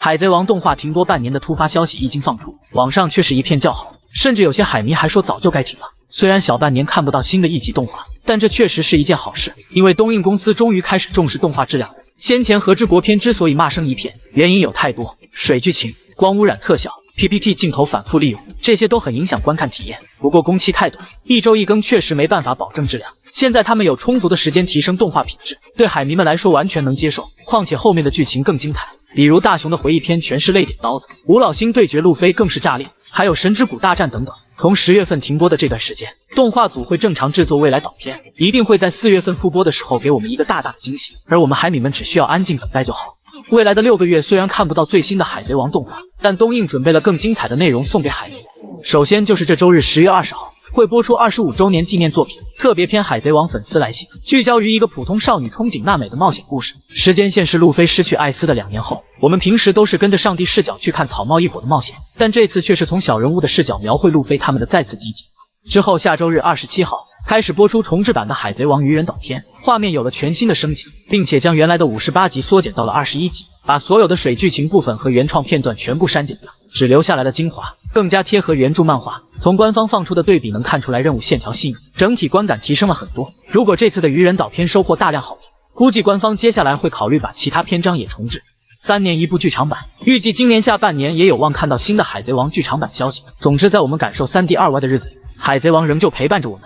海贼王动画停播半年的突发消息一经放出，网上却是一片叫好，甚至有些海迷还说早就该停了。虽然小半年看不到新的一集动画，但这确实是一件好事，因为东映公司终于开始重视动画质量了。先前和之国篇之所以骂声一片，原因有太多，水剧情、光污染特效、PPT 镜头反复利用，这些都很影响观看体验。不过工期太短，一周一更确实没办法保证质量。现在他们有充足的时间提升动画品质，对海迷们来说完全能接受。况且后面的剧情更精彩，比如大雄的回忆篇全是泪点刀子，吴老星对决路飞更是炸裂，还有神之谷大战等等。从10月份停播的这段时间，动画组会正常制作未来导片，一定会在4月份复播的时候给我们一个大大的惊喜，而我们海迷们只需要安静等待就好。未来的6个月虽然看不到最新的海贼王动画，但东映准备了更精彩的内容送给海迷。首先就是这周日10月20号会播出25周年纪念作品特别篇《海贼王粉丝来信》，聚焦于一个普通少女憧憬娜美的冒险故事。时间线是路飞失去艾斯的2年后。我们平时都是跟着上帝视角去看草帽一伙的冒险，但这次却是从小人物的视角描绘路飞他们的再次集结。之后下周日27号开始播出重制版的《海贼王愚人岛篇》，画面有了全新的升级，并且将原来的58集缩减到了21集，把所有的水剧情部分和原创片段全部删减掉，只留下来的精华，更加贴合原著漫画。从官方放出的对比能看出来，任务线条细腻，整体观感提升了很多。如果这次的愚人岛篇收获大量好评，估计官方接下来会考虑把其他篇章也重置。3年一部剧场版，预计今年下半年也有望看到新的海贼王剧场版消息。总之，在我们感受3D 2Y的日子里，海贼王仍旧陪伴着我们。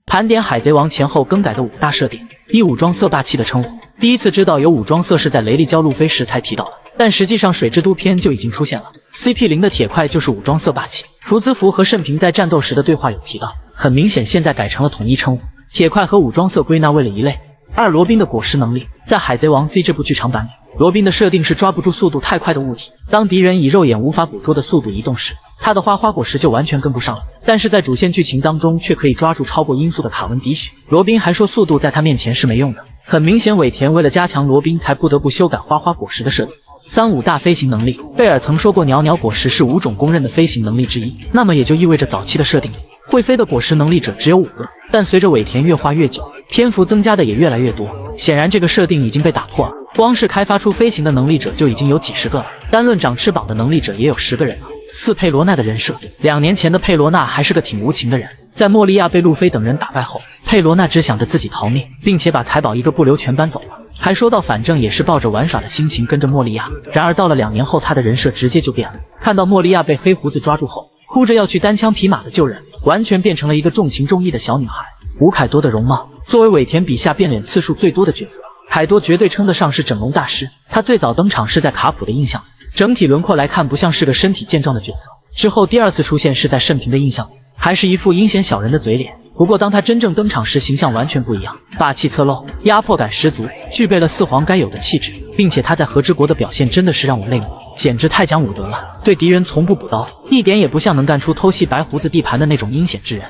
盘点海贼王前后更改的5大设定。一、武装色霸气的称呼，第一次知道有武装色是在雷利教路飞时才提到的，但实际上水之都篇就已经出现了。CP0 的铁块就是武装色霸气，福兹福和慎平在战斗时的对话有提到，很明显现在改成了统一称呼，铁块和武装色归纳为了一类。2、罗宾的果实能力，在海贼王 Z 这部剧场版里，罗宾的设定是抓不住速度太快的物体，当敌人以肉眼无法捕捉的速度移动时，他的花果实就完全跟不上了。但是在主线剧情当中却可以抓住超过音速的卡文迪许，罗宾还说速度在他面前是没用的。很明显尾田为了加强罗宾才不得不修改花果实的设定。3、5大飞行能力，贝尔曾说过袅果实是5种公认的飞行能力之一，那么也就意味着早期的设定里会飞的果实能力者只有5个，但随着尾田越画越久，篇幅增加的也越来越多，显然这个设定已经被打破了。光是开发出飞行的能力者就已经有几十个了，单论长翅膀的能力者也有10个人了。4、佩罗娜的人设，2年前的佩罗娜还是个挺无情的人，在莫利亚被路飞等人打败后，佩罗娜只想着自己逃命，并且把财宝一个不留全搬走了，还说到反正也是抱着玩耍的心情跟着莫利亚。然而到了2年后，他的人设直接就变了，看到莫利亚被黑胡子抓住后，哭着要去单枪匹马的救人，完全变成了一个重情重义的小女孩。5、凯多的容貌，作为尾田笔下变脸次数最多的角色，凯多绝对称得上是整容大师。他最早登场是在卡普的印象里，整体轮廓来看不像是个身体健壮的角色，之后第2次出现是在慎平的印象里，还是一副阴险小人的嘴脸。不过当他真正登场时，形象完全不一样，霸气侧漏，压迫感十足，具备了4皇该有的气质，并且他在和之国的表现真的是让我泪目，简直太讲武德了，对敌人从不补刀，一点也不像能干出偷袭白胡子地盘的那种阴险之人。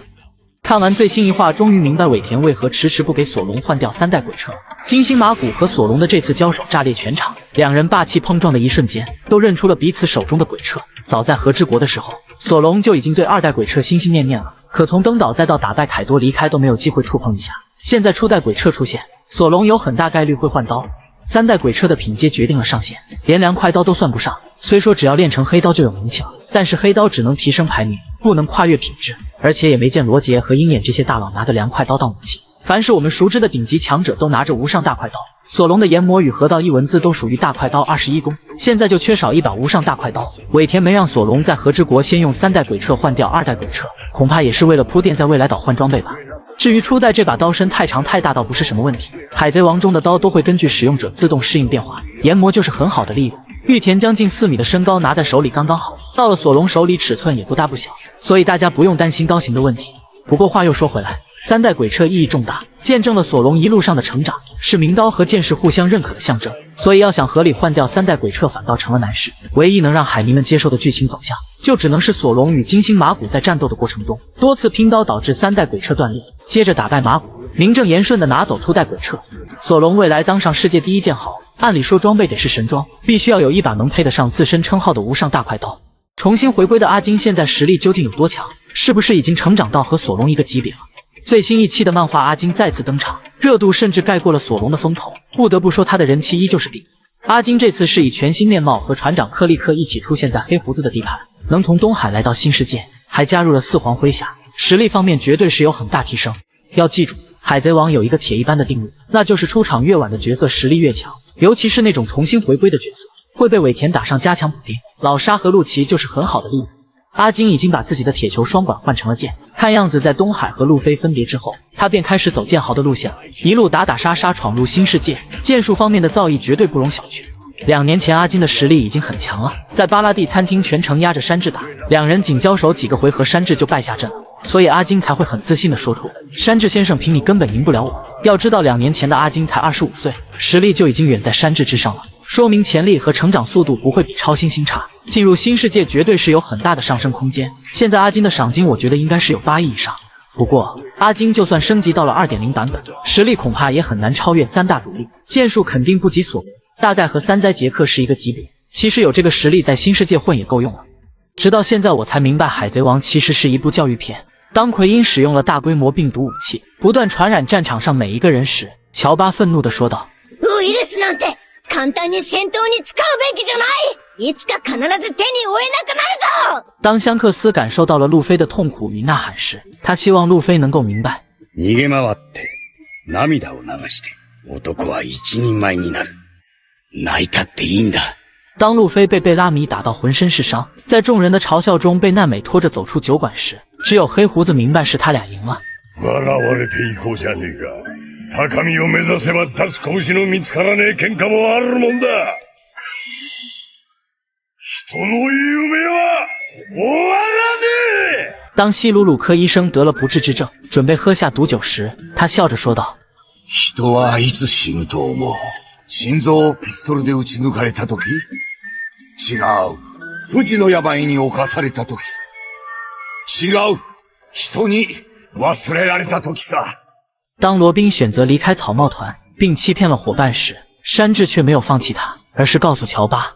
看完最新一话，终于明白尾田为何迟迟不给索隆换掉3代鬼车。金星马古和索隆的这次交手炸裂全场，两人霸气碰撞的一瞬间，都认出了彼此手中的鬼车。早在和之国的时候，索隆就已经对2代鬼车心心念念了，可从登岛再到打败凯多离开都没有机会触碰一下。现在初代鬼车出现，索隆有很大概率会换刀。3代鬼车的品阶决定了上限，连2块刀都算不上。虽说只要练成黑刀就有名气了，但是黑刀只能提升排名，不能跨越品质，而且也没见罗杰和鹰眼这些大佬拿着2块刀当武器。凡是我们熟知的顶级强者都拿着无上大块刀，索隆的研磨与河道一文字都属于大块刀21弓，现在就缺少一把无上大块刀。尾田没让索隆在和之国先用3代鬼车换掉2代鬼车，恐怕也是为了铺垫在未来岛换装备吧。至于初代这把刀身太长太大倒不是什么问题，海贼王中的刀都会根据使用者自动适应变化，研磨就是很好的例子。玉田将近4米的身高拿在手里刚刚好，到了索隆手里尺寸也不大不小，所以大家不用担心刀型的问题。不过话又说回来，3代鬼车意义重大，见证了索隆一路上的成长，是名刀和剑士互相认可的象征，所以要想合理换掉3代鬼车反倒成了难事。唯一能让海迷们接受的剧情走向，就只能是索隆与金星马古在战斗的过程中多次拼刀导致3代鬼车断裂，接着打败马古，名正言顺的拿走初代鬼车。索隆未来当上世界第1剑豪，按理说装备得是神装，必须要有一把能配得上自身称号的无上大块刀。重新回归的阿金现在实力究竟有多强？是不是已经成长到和索隆一个级别了？最新一期的漫画阿金再次登场，热度甚至盖过了索隆的风头，不得不说他的人气依旧是顶。阿金这次是以全新面貌和船长克利克一起出现在黑胡子的地盘，能从东海来到新世界，还加入了四皇麾下，实力方面绝对是有很大提升。要记住，海贼王有一个铁一般的定律，那就是出场越晚的角色实力越强，尤其是那种重新回归的角色，会被尾田打上加强补丁。老沙和陆琪就是很好的例子。阿金已经把自己的铁球双管换成了剑，看样子在东海和路飞分别之后，他便开始走剑豪的路线了，一路打打杀杀闯入新世界，剑术方面的造诣绝对不容小觑。2年前阿金的实力已经很强了，在巴拉蒂餐厅全程压着山治打，两人仅交手几个回合，山治就败下阵了，所以阿金才会很自信地说出：“山治先生，凭你根本赢不了我。”要知道2年前的阿金才25岁，实力就已经远在山治之上了，说明潜力和成长速度不会比超新星差，进入新世界绝对是有很大的上升空间。现在阿金的赏金我觉得应该是有8亿以上，不过阿金就算升级到了 2.0 版本，实力恐怕也很难超越3大主力，剑术肯定不及索隆，大概和三灾杰克是一个级别。其实有这个实力在新世界混也够用了。直到现在我才明白，海贼王其实是一部教育片。当奎因使用了大规模病毒武器，不断传染战场上每一个人时，乔巴愤怒地说道：“ウイルスなんて簡単に戦闘に使うべきじゃない。いつか必ず手に負えなくなるぞ。”当香克斯感受到了路飞的痛苦与呐喊时，他希望路飞能够明白，逃げ回って涙を流して男は一人前になる。泣いたっていいんだ。当路飞被贝拉米打到浑身是伤，在众人的嘲笑中被奈美拖着走出酒馆时，只有黑胡子明白是他俩赢了。笑われていこうじゃねえか。高みを目指せば立つ拳の見つからねえ喧嘩もあるもんだ。人の夢は終わらねえ。当西鲁鲁克医生得了不治之症，准备喝下毒酒时，他笑着说道：“人はいつ死ぬと思う。心臓をピストルで撃ち抜かれた時？違う。不治の病に侵された時。違う。人に忘れられた時さ。”当罗宾选择离开草帽团，并欺骗了伙伴时，山治却没有放弃他，而是告诉乔巴：“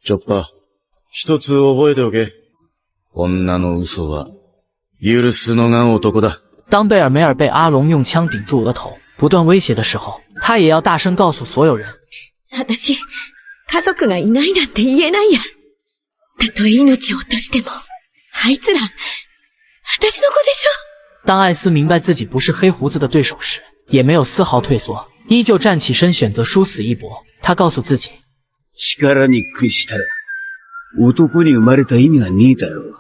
チョッパー、一つ覚えておけ。女の嘘は許すのが男だ。”当贝尔梅尔被阿龙用枪顶住额头，不断威胁的时候，他也要大声告诉所有人：“私、家族がいないなんて言えないや。たとえ命を落としても、あいつら、私の子でしょ。”当艾斯明白自己不是黑胡子的对手时，也没有丝毫退缩，依旧站起身，选择殊死一搏。他告诉自己：“力に屈したら、男に生まれた意味がねえだろう。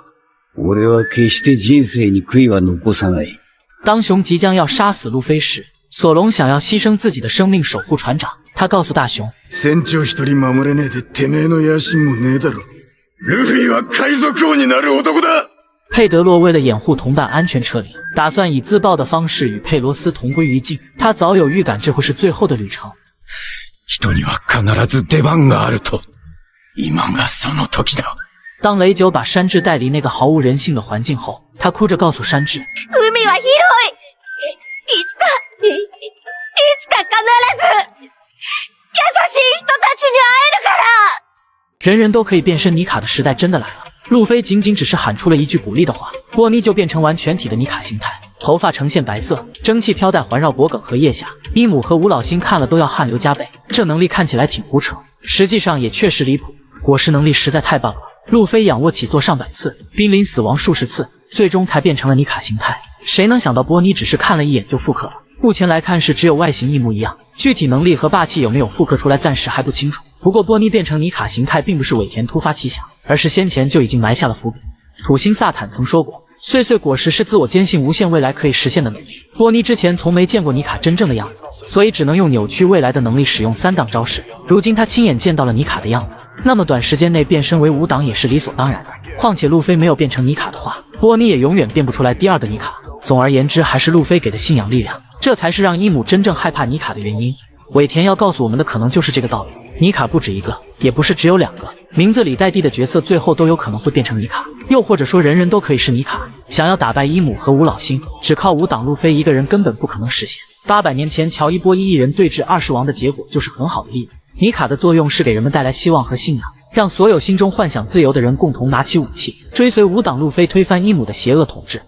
俺は決して人生に悔いは残さない。”当熊即将要杀死路飞时，索隆想要牺牲自己的生命守护船长。他告诉大熊：“船長一人守れねえでてめえの野心もねえだろ。ルフィは海賊王になる男だ。”佩德洛为了掩护同伴安全撤离，打算以自爆的方式与佩罗斯同归于尽。他早有预感这会是最后的旅程。人には必ず出番があると。今がその時だ。当雷九把山治带离那个毫无人性的环境后，他哭着告诉山治：“海は広い。いつか必ず優しい人たちに会えるから。”人人都可以变身妮卡的时代真的来了。路飞仅仅只是喊出了一句鼓励的话，波妮就变成完全体的妮卡形态，头发呈现白色，蒸汽飘带环绕脖颈和腋下。伊姆和吴老星看了都要汗流浃背，这能力看起来挺胡扯，实际上也确实离谱。果实能力实在太棒了，路飞仰卧起坐上百次，濒临死亡数十次，最终才变成了妮卡形态。谁能想到波妮只是看了一眼就复刻了？目前来看是只有外形一模一样，具体能力和霸气有没有复刻出来暂时还不清楚。不过波妮变成妮卡形态并不是尾田突发奇想，而是先前就已经埋下了伏笔。土星萨坦曾说过，碎碎果实是自我坚信无限未来可以实现的能力。波妮之前从没见过妮卡真正的样子，所以只能用扭曲未来的能力使用3档招式。如今他亲眼见到了妮卡的样子，那么短时间内变身为5档也是理所当然的。况且路飞没有变成妮卡的话，波妮也永远变不出来第2个妮卡。总而言之，还是路飞给的信仰力量，这才是让伊姆真正害怕妮卡的原因。尾田要告诉我们的可能就是这个道理。妮卡不止一个，也不是只有2个，名字里带地的角色最后都有可能会变成妮卡，又或者说人人都可以是妮卡。想要打败伊姆和吴老星，只靠5档路飞一个人根本不可能实现。800年前乔伊波伊一人对峙20王的结果就是很好的例子。妮卡的作用是给人们带来希望和信仰，让所有心中幻想自由的人共同拿起武器，追随5档路飞推翻伊姆的邪恶统治。